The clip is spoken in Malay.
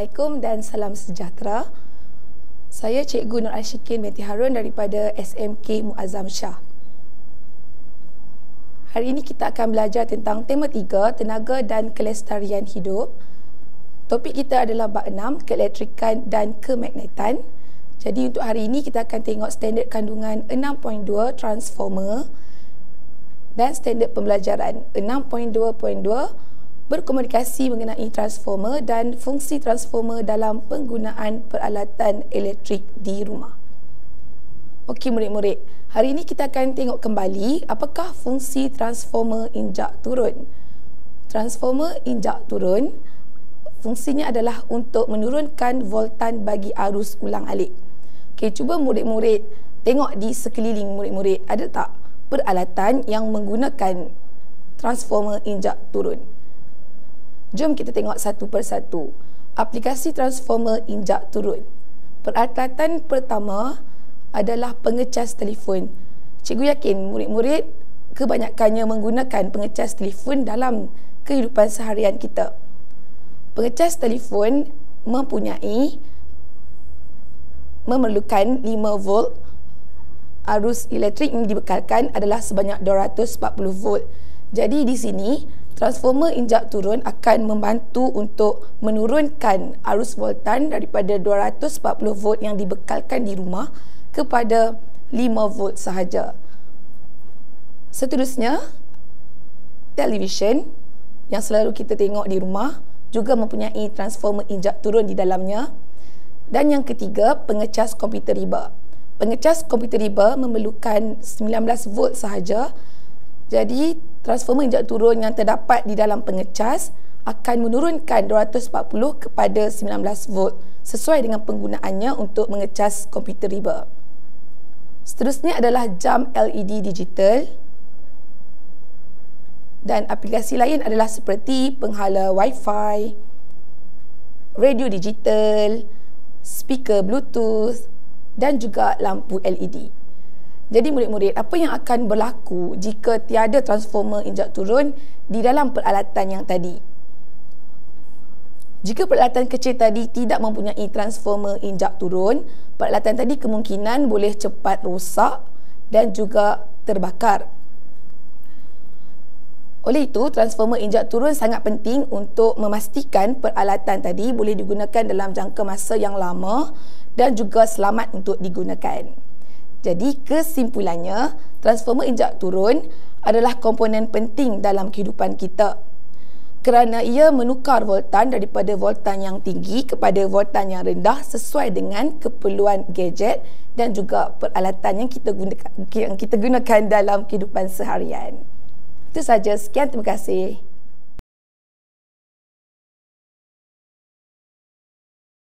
Assalamualaikum dan salam sejahtera. Saya Cikgu Nur Ashikin binti Harun daripada SMK Muazzam Shah. Hari ini kita akan belajar tentang tema 3, tenaga dan kelestarian hidup. Topik kita adalah bab 6, keelektrikan dan kemagnetan. Jadi untuk hari ini kita akan tengok standard kandungan 6.2 transformer dan standard pembelajaran 6.2.2 berkomunikasi mengenai transformer dan fungsi transformer dalam penggunaan peralatan elektrik di rumah. Okey murid-murid, hari ini kita akan tengok kembali apakah fungsi transformer injak turun. Transformer injak turun fungsinya adalah untuk menurunkan voltan bagi arus ulang-alik. Okey, cuba murid-murid tengok di sekeliling murid-murid, ada tak peralatan yang menggunakan transformer injak turun? Jom kita tengok satu persatu. Aplikasi transformer injak turun. Peralatan pertama adalah pengecas telefon. Cikgu yakin murid-murid kebanyakannya menggunakan pengecas telefon dalam kehidupan seharian kita. Pengecas telefon memerlukan 5 volt. Arus elektrik yang dibekalkan adalah sebanyak 240 volt. Jadi di sini transformer injak turun akan membantu untuk menurunkan arus voltan daripada 240 volt yang dibekalkan di rumah kepada 5 volt sahaja. Seterusnya, televisyen yang selalu kita tengok di rumah juga mempunyai transformer injak turun di dalamnya. Dan yang ketiga, pengecas komputer riba. Pengecas komputer riba memerlukan 19 volt sahaja. Jadi, transformer injak turun yang terdapat di dalam pengecas akan menurunkan 240 kepada 19 volt sesuai dengan penggunaannya untuk mengecas komputer riba. Seterusnya adalah jam LED digital. Dan aplikasi lain adalah seperti penghala Wi-Fi, radio digital, speaker Bluetooth dan juga lampu LED. Jadi murid-murid, apa yang akan berlaku jika tiada transformer injak turun di dalam peralatan yang tadi? Jika peralatan kecil tadi tidak mempunyai transformer injak turun, peralatan tadi kemungkinan boleh cepat rosak dan juga terbakar. Oleh itu, transformer injak turun sangat penting untuk memastikan peralatan tadi boleh digunakan dalam jangka masa yang lama dan juga selamat untuk digunakan. Jadi kesimpulannya, transformer injak turun adalah komponen penting dalam kehidupan kita kerana ia menukar voltan daripada voltan yang tinggi kepada voltan yang rendah sesuai dengan keperluan gadget dan juga peralatan yang kita gunakan dalam kehidupan seharian. Itu sahaja, sekian, terima kasih.